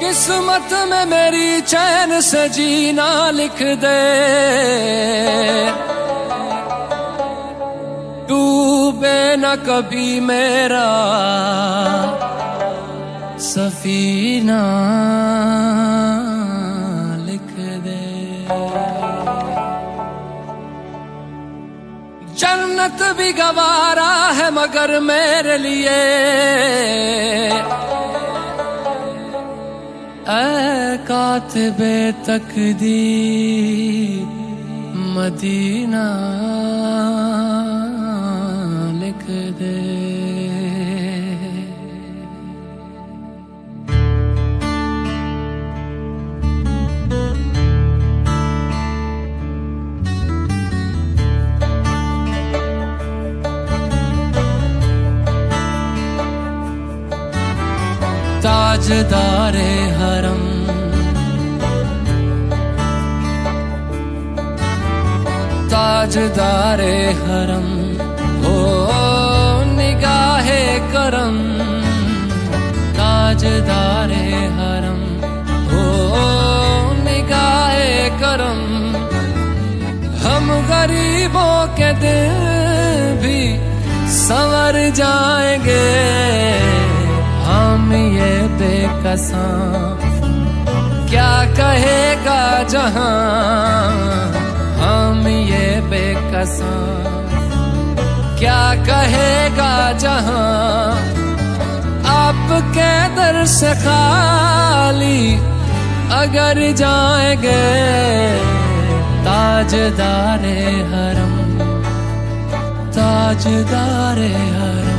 किस्मत में मेरी चैन से जीना लिख दे, डूबे न कभी मेरा सफीना लिख दे। जन्नत भी गवारा है मगर मेरे लिए ऐ कातिबे तकदीर मदीना लिख दे। ताजदारे हरम ताजदारे हरम ओ निगाहे करम, ताजदारे हरम ओ निगाहे करम। हम गरीबों के दिन भी संवर जाएंगे, हम ये बेकसां क्या कहेगा जहां, हम ये बेकसां क्या कहेगा जहां। आपके दर से खाली अगर जाएंगे, ताजदारे हरम ताजदारे हरम।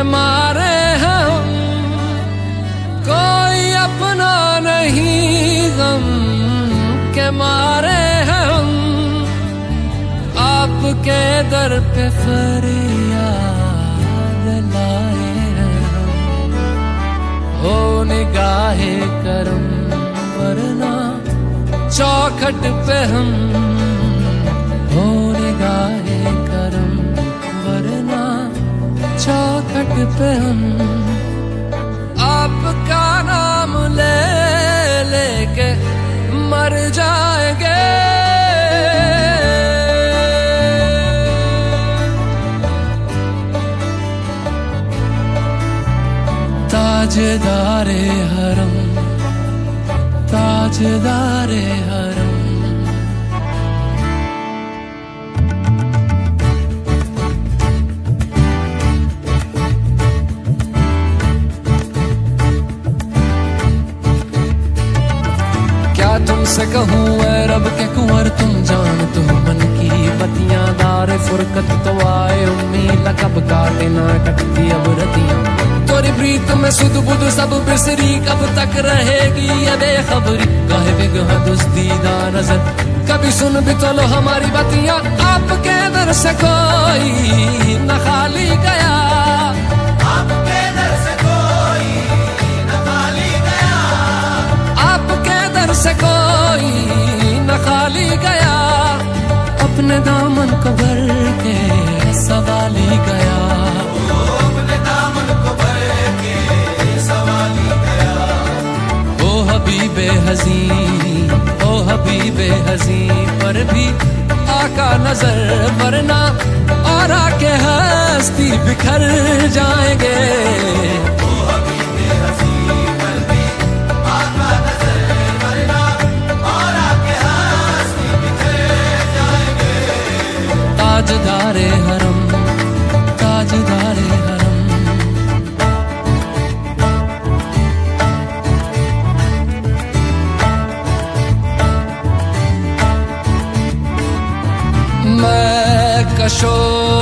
मारे हम कोई अपना नहीं, गम के मारे हम आपके दर पे फरियाद लाए हैं हम। हो निगाहे करम वरना चौखट पे हम, हो निगाहे करम वरना चौखट पे हम। आपका नाम ले लेके मर जाएंगे, ताजदारे हरम ताजदारे हरम। तुमसे कहूँ ऐ रब के कुंवर तुम जानते हो मन की बतियां। दारे फुरकत तो आए उम्मीद कब काटे ना कटती अब रतियां। तोरी प्रीत में सुध बुध सब बिसरी, कब तक रहेगी ये बेखबरी। काहे बिगह दुस्तीदा नजर कभी सुन भी तो लो हमारी बतियां। आपके दर से कोई न खाली गया, आपके दर से कोई न खाली गया, आपके दर से कोई न खाली गया। अपने दामन को भर के सवाली गया, अपने दामन को भर के सवाली गया। ओ हबीबे हज़ी ओ हबीबे हज़ी पर भी आका नजर वरना और आके हस्ती बिखर जाएंगे। ताजदारे हरम ताजदारे हरम। कशो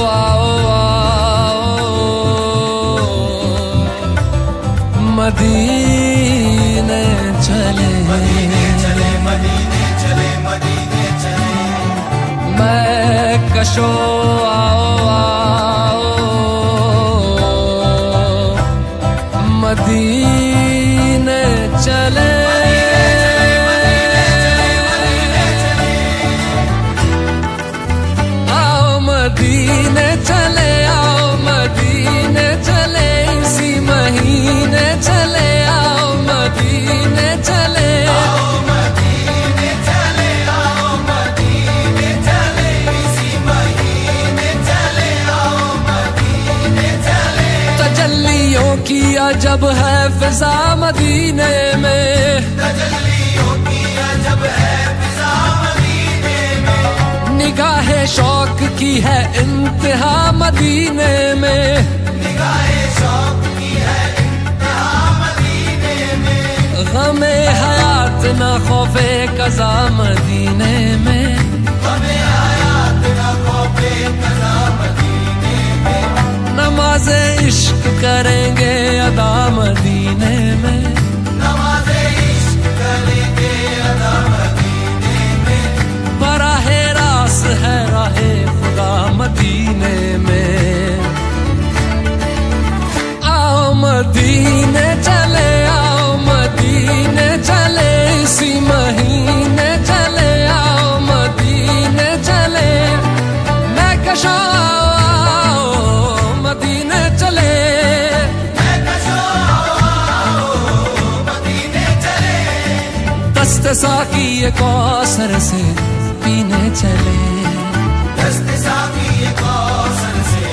आओ आओ मदीने चले, मदीने चले, मदीने चले, मदीने चले। मैं कशो आओ आओ मदीने चले। मदीने चले आओ मदीने चले, इसी महीने चले आओ मदीने चले। आओ मदीने चले, आओ मदीने चले, इसी महीने चले, आओ मदीने चले। तजल्लियों की अजब है फिजा मदीने में, तजल्लियों की अजब है फिजा मदीने में। निगाहे शौक की है इंतहा मदीने में, निगाहे शौक की है इंतहा मदीने में। गमे हयात न खौफे कज़ा मदीने में, हमें हयात न खौफे कज़ा मदीने में। नमाज़े इश्क करेंगे अदा मदीने में, नमाज़े इश्क करेंगे अदा मदीने में। बराहे रास है राहे खुदा मदीने में। आओ मदीने चले, आओ मदीने चले, इसी महीने चले, आओ मदीने चले। मैं कशो आओ मदीने चले, मैं कशो आओ मदीने चले। दस्त साकी कौसर से पीने चले, दस्त साकी कौसर से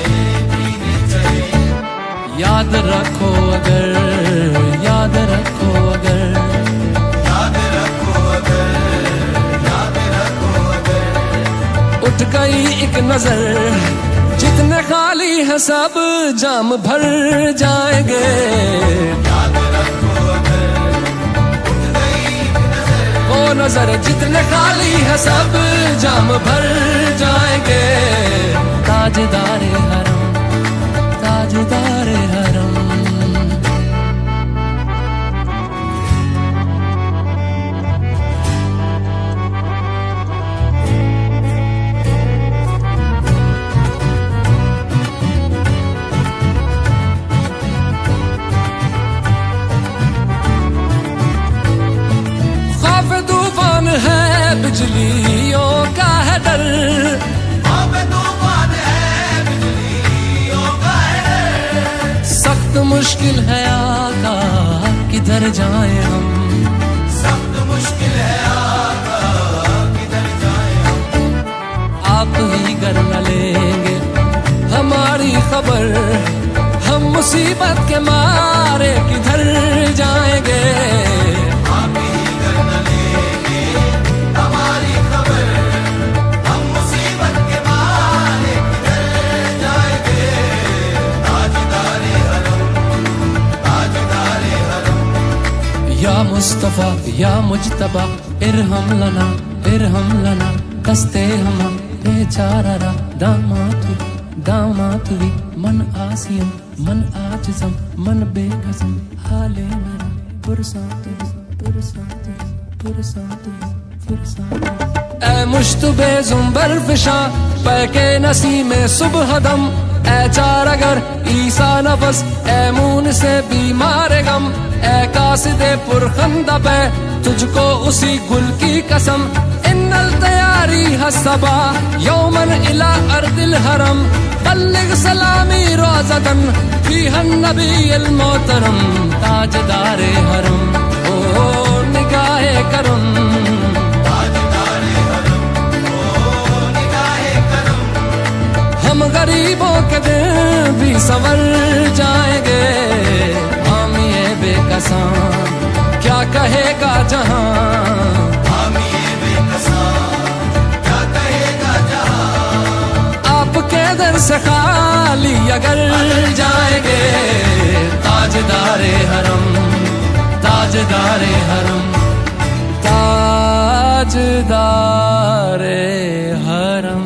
पीने चले। याद रखो अगर, याद रखो अगर, याद रखो अगर, याद रखो अगर। उठ गई एक नजर, जितने खाली है सब जाम भर जाएंगे। याद रखो अगर, उठ गई एक नजर। वो नजर जितने खाली है सब जाम भर जाएंगे। ताजदारे हरम, ताजदारे हरम। खौफ तूफान है बिजलियों का है डर, खौफ तूफान है बिजलियों का है डर। सख्त मुश्किल है आका किधर जाए हम, सख्त मुश्किल है आका किधर जाए हम। आप ही कर न लेंगे हमारी खबर, हम मुसीबत के मारे किधर जाएंगे। आप ही कर न लेंगे हमारी खबर, हम मुसीबत के मारे किधर जाएंगे। ताजदारे हरम, ताजदारे हरम। या मुस्तफा या मुजतबा इरहम लना, इरहम लना। दस्ते हम बेचारा दामातु, दामातुवी। मन आसियम मन आजम मन बेकसम, हाले मेरा पुरसातु पुरसातु पुरसातु पुरसातु। ऐ मुश्तबे जुम्बर फिशा पैके नसी में सुबह दम। ऐ चारगर ईसा नफस ऐ मून से बीमार गम। ऐ कासिदे पुरखंदा पे तुझको उसी गुल की कसम। इन्नल तैयारी हसबा यौमन इला अर्दिल हरम। बल्लिग सलामी रोज़तन फीहन नबील मोहतरम। ताजदारे हरम ओ निगाहे करम, ताजदारे हरम ओ निगाहे करम। हम गरीबों के दिन भी संवर जाएंगे। हम ये बेकसां क्या कहेगा जहां, हम ये बेकसां क्या कहेगा जहां। आपके दर से खाली अगर जाएंगे। ताजदारे हरम, ताजदारे हरम, ताजदारे हरम।